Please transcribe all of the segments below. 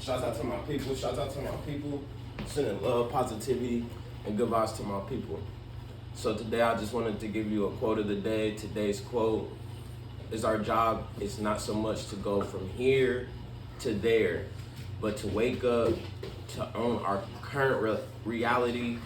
Shout out to my people. Shout out to my people. Sending love, positivity, and good vibes to my people. So today I just wanted to give you a quote of the day. Today's quote is our job is not so much to go from here to there, but to wake up, to own our current reality,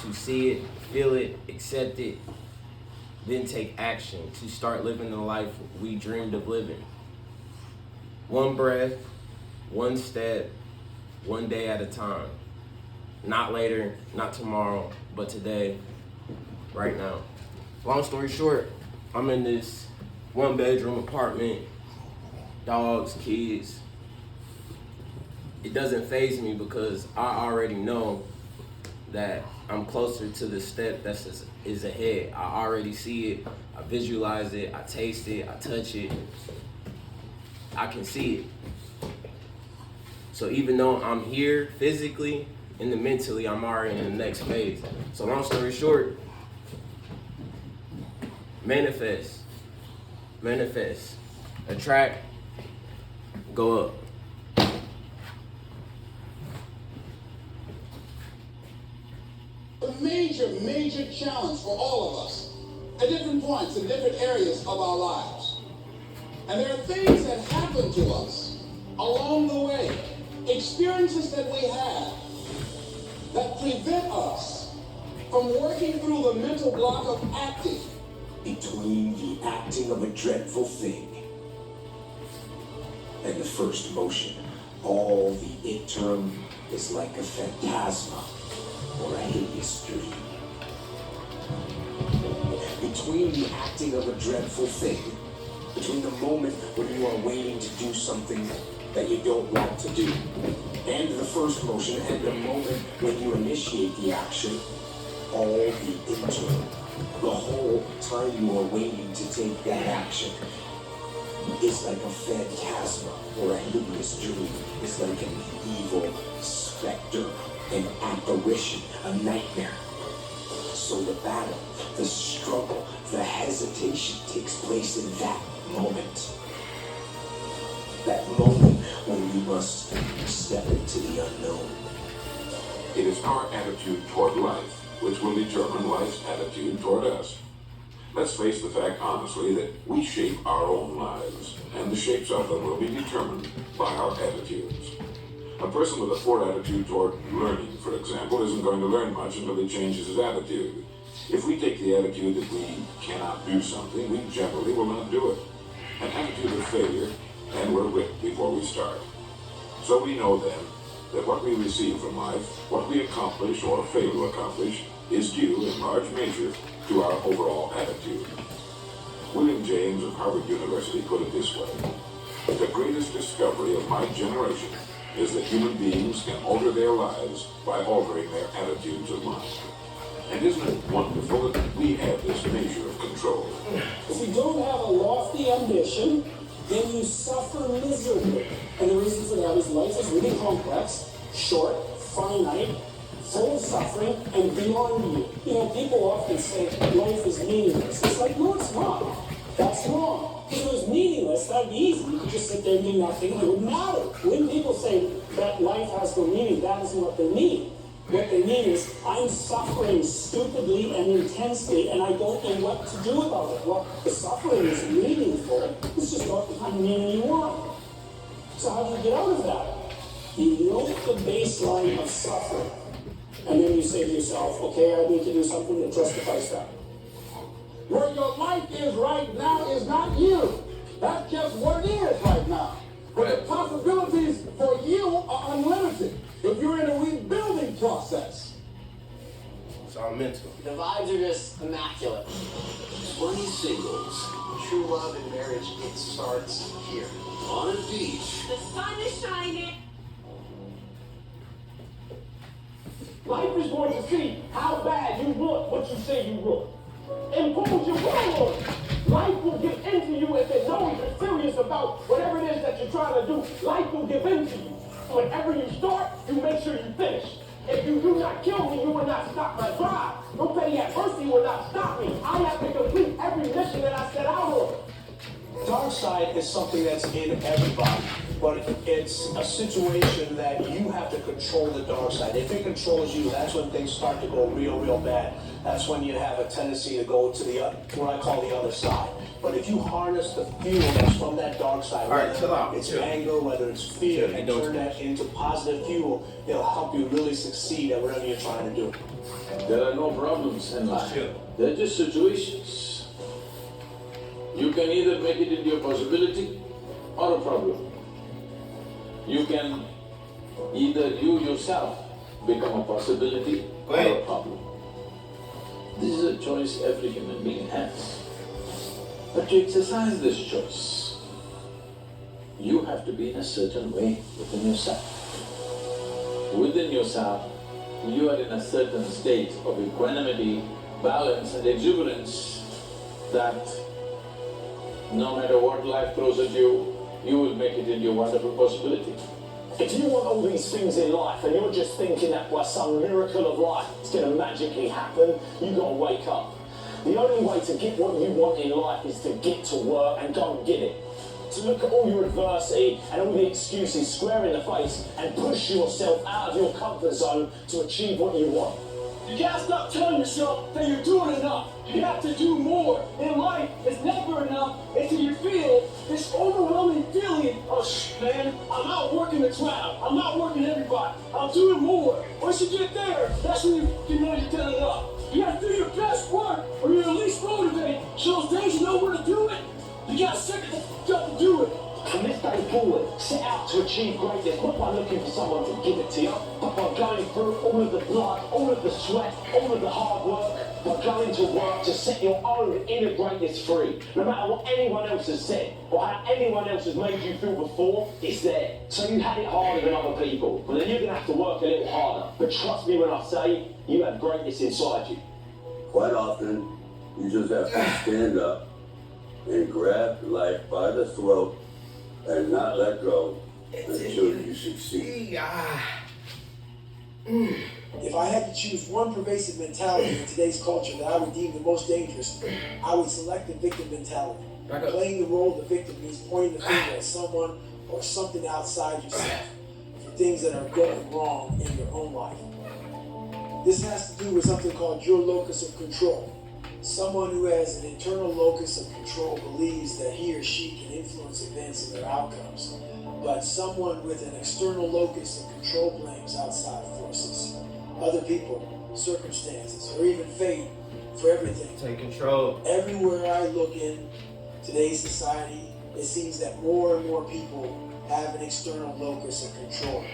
to see it, feel it, accept it, then take action to start living the life we dreamed of living. One breath, one step, one day at a time. Not later, not tomorrow, but today, right now. Long story short, I'm in this 1-bedroom apartment, dogs, kids. It doesn't faze me because I already know that I'm closer to the step that is ahead. I already see it, I visualize it, I taste it, I touch it. I can see it. So even though I'm here physically and then mentally, I'm already in the next phase. So long story short, manifest, attract, go up. A major challenge for all of us at different points in different areas of our lives. And there are things that happen to us along the way, experiences that we have that prevent us from working through the mental block of acting. Between the acting of a dreadful thing and the first motion, all the interim is like a phantasma or a hideous dream. Between the acting of a dreadful thing, between the moment when you are waiting to do something that you don't want to do, and the first motion, and the moment when you initiate the action, all the interim, the whole time you are waiting to take that action, is like a phantasma or a hideous dream. It's like an evil specter, an apparition, a nightmare. So the battle, the struggle, the hesitation takes place in that moment. That moment when you must step into the unknown. It is our attitude toward life which will determine life's attitude toward us. Let's face the fact honestly that we shape our own lives, and the shapes of them will be determined by our attitudes. A person with a poor attitude toward learning, for example, isn't going to learn much until he changes his attitude. If we take the attitude that we cannot do something, we generally will not do it. An attitude of failure, and we're whipped before we start. So we know then that what we receive from life, what we accomplish or fail to accomplish, is due in large measure to our overall attitude. William James of Harvard University put it this way: the greatest discovery of my generation is that human beings can alter their lives by altering their attitudes of mind. And isn't it wonderful that we have this measure of control? If you don't have a lofty ambition, then you suffer miserably. And the reason for that is life is really complex, short, finite, full of suffering, and beyond you. You know, people often say life is meaningless. It's like, no, it's not. That's wrong. If it was meaningless, that'd be easy. You could just sit there and do nothing, and it would matter. When people say that life has no meaning, that isn't what they mean. What they mean is, I'm suffering stupidly and intensely, and I don't know what to do about it. Well, the suffering is meaningful. It's just not the kind of meaning you want. So how do you get out of that? You know the baseline of suffering. And then you say to yourself, okay, I need to do something that justifies that. Where your life is right now is not you. That's just what it is right now. But the possibilities for you are unlimited if you're in a rebuilding process. It's all mental. The vibes are just immaculate. 20 singles. True love and marriage, it starts here. On a beach. The sun is shining. Life is going to see how bad you want what you say you want. Impose your will on it. Life will give in to you if it knows you're serious about whatever it is that you're trying to do. Life will give in to you. Whenever you start, you make sure you finish. If you do not kill me, you will not stop my drive. No petty adversity will not stop me. I have to complete every mission that I set out on. Dark side is something that's in everybody. but it's a situation that you have to control the dark side. If it controls you, that's when things start to go real bad. That's when you have a tendency to go to the what I call the other side. But if you harness the fuel that's from that dark side, whether it's anger, whether it's fear, and turn that into positive fuel, it'll help you really succeed at whatever you're trying to do. There are no problems in life. They're just situations. You can either make it into a possibility or a problem. You can either you yourself become a possibility or a problem. This is a choice every human being has. But to exercise this choice, you have to be in a certain way within yourself. Within yourself, you are in a certain state of equanimity, balance, and exuberance that no matter what life throws at you, you will make it into a wonderful possibility. If you want all these things in life and you're just thinking that by some miracle of life it's going to magically happen, you've got to wake up. The only way to get what you want in life is to get to work and go and get it. To look at all your adversity and all the excuses square in the face and push yourself out of your comfort zone to achieve what you want. You can't stop telling yourself that you're doing enough. You have to do more. In life, it's never enough until you feel this overwhelming feeling of, man, I'm outworking the crowd. I'm outworking everybody. I'm doing more. Once you get there, that's when you know you've done enough. You gotta do your best work, or you're at least motivated. So those days you know where to do it, you gotta set the f*** up to do it. From this day forward, set out to achieve greatness, not by looking for someone to give it to you, but by going through all of the blood, all of the sweat, all of the hard work, by going to work to set your own inner greatness free. No matter what anyone else has said, or how anyone else has made you feel before, it's there. So you had it harder than other people, but then you're gonna have to work a little harder. But trust me when I say, you have greatness inside you. Quite often, you just have to stand up and grab life by the throat and not let go until you succeed. If I had to choose one pervasive mentality in today's culture that I would deem the most dangerous, I would select the victim mentality. Playing the role of the victim means pointing the finger at someone or something outside yourself for things that are going wrong in your own life. This has to do with something called your locus of control. Someone who has an internal locus of control believes that he or she can influence events and their outcomes. But someone with an external locus of control blames outside forces, other people, circumstances, or even fate for everything. Take control. Everywhere I look in today's society, it seems that more and more people have an external locus of control.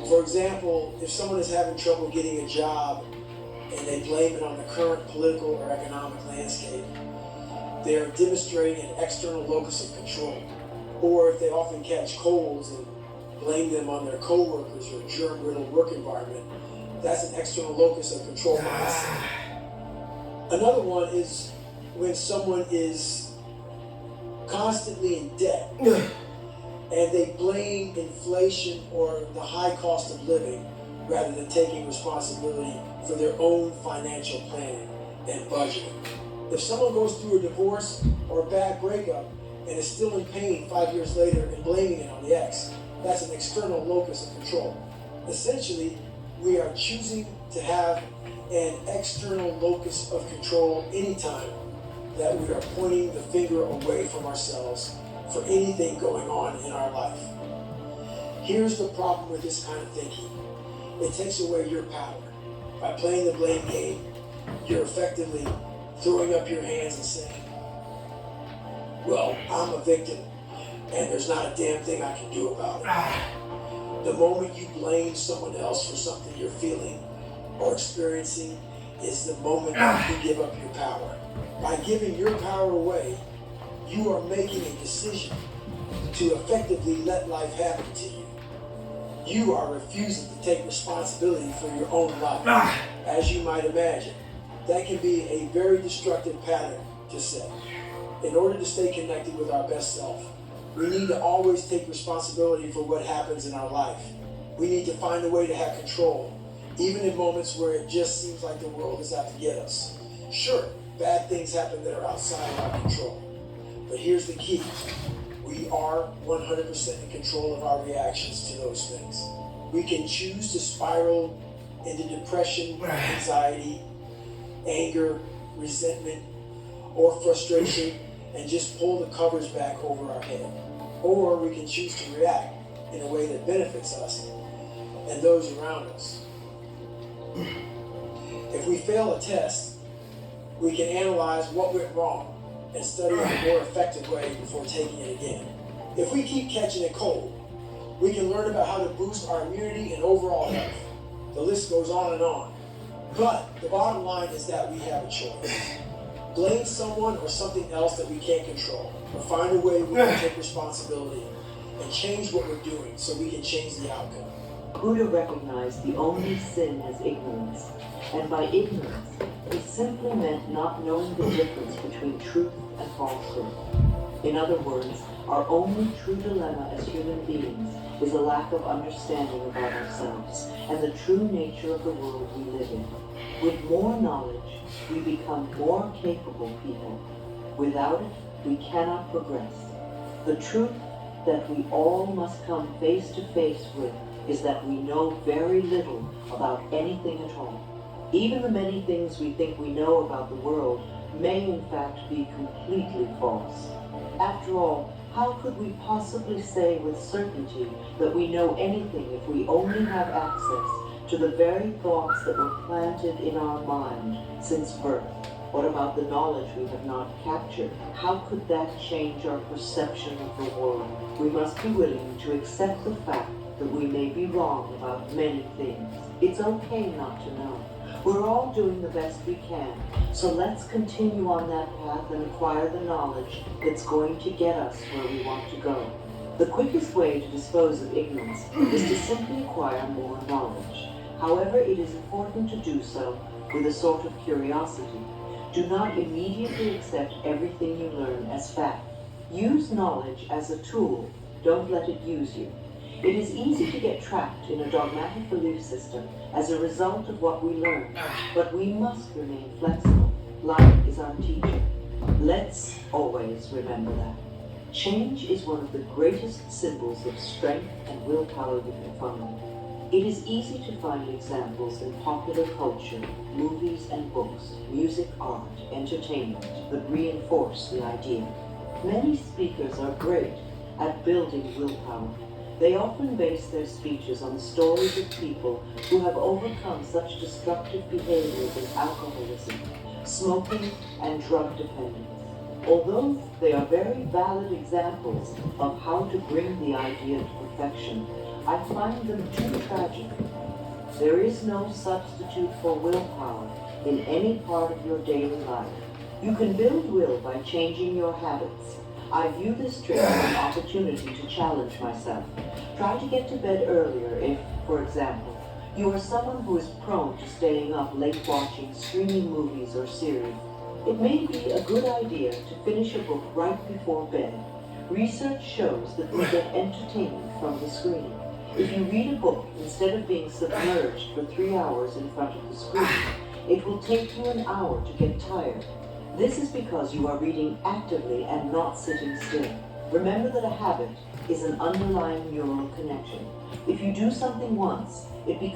For example, if someone is having trouble getting a job and they blame it on the current political or economic landscape, they are demonstrating an external locus of control. Or if they often catch colds and blame them on their coworkers or germ-riddled work environment, that's an external locus of control mindset. Another one is when someone is constantly in debt and they blame inflation or the high cost of living rather than taking responsibility for their own financial planning and budgeting. If someone goes through a divorce or a bad breakup and is still in pain 5 years later and blaming it on the ex, that's an external locus of control. Essentially, we are choosing to have an external locus of control anytime that we are pointing the finger away from ourselves for anything going on in our life. Here's the problem with this kind of thinking. It takes away your power. By playing the blame game, you're effectively throwing up your hands and saying, well, I'm a victim, and there's not a damn thing I can do about it. The moment you blame someone else for something you're feeling or experiencing is the moment that you give up your power. By giving your power away, you are making a decision to effectively let life happen to you. You are refusing to take responsibility for your own life. As you might imagine, that can be a very destructive pattern to set. In order to stay connected with our best self, we need to always take responsibility for what happens in our life. We need to find a way to have control, even in moments where it just seems like the world is out to get us. Sure, bad things happen that are outside of our control. But here's the key. We we are 100% in control of our reactions to those things. We can choose to spiral into depression, anxiety, anger, resentment, or frustration and just pull the covers back over our head. Or we can choose to react in a way that benefits us and those around us. If we fail a test, we can analyze what went wrong and study in a more effective way before taking it again. If we keep catching a cold, we can learn about how to boost our immunity and overall health. The list goes on and on. But the bottom line is that we have a choice. Blame someone or something else that we can't control, or find a way we can take responsibility and change what we're doing so we can change the outcome. Buddha recognized the only sin as ignorance, and by ignorance, he simply meant not knowing the difference between truth and falsehood. In other words, our only true dilemma as human beings is a lack of understanding about ourselves and the true nature of the world we live in. With more knowledge, we become more capable people. Without it, we cannot progress. The truth that we all must come face to face with is that we know very little about anything at all. Even the many things we think we know about the world may in fact be completely false. After all, how could we possibly say with certainty that we know anything if we only have access to the very thoughts that were planted in our mind since birth? What about the knowledge we have not captured? How could that change our perception of the world? We must be willing to accept the fact that we may be wrong about many things. It's okay not to know. We're all doing the best we can, so let's continue on that path and acquire the knowledge that's going to get us where we want to go. The quickest way to dispose of ignorance is to simply acquire more knowledge. However, it is important to do so with a sort of curiosity. Do not immediately accept everything you learn as fact. Use knowledge as a tool. Don't let it use you. It is easy to get trapped in a dogmatic belief system as a result of what we learn, but we must remain flexible. Life is our teacher. Let's always remember that. Change is one of the greatest symbols of strength and willpower we can find. It is easy to find examples in popular culture, movies and books, music, art, entertainment that reinforce the idea. Many speakers are great at building willpower. They often base their speeches on the stories of people who have overcome such destructive behaviors as alcoholism, smoking, and drug dependence. Although they are very valid examples of how to bring the idea to perfection, I find them too tragic. There is no substitute for willpower in any part of your daily life. You can build will by changing your habits. I view this trip as an opportunity to challenge myself. Try to get to bed earlier if, for example, you are someone who is prone to staying up late watching streaming movies or series. It may be a good idea to finish a book right before bed. Research shows that we get entertainment from the screen. If you read a book instead of being submerged for 3 hours in front of the screen, it will take you an hour to get tired. This is because you are reading actively and not sitting still. Remember that a habit is an underlying neural connection. If you do something once, it becomes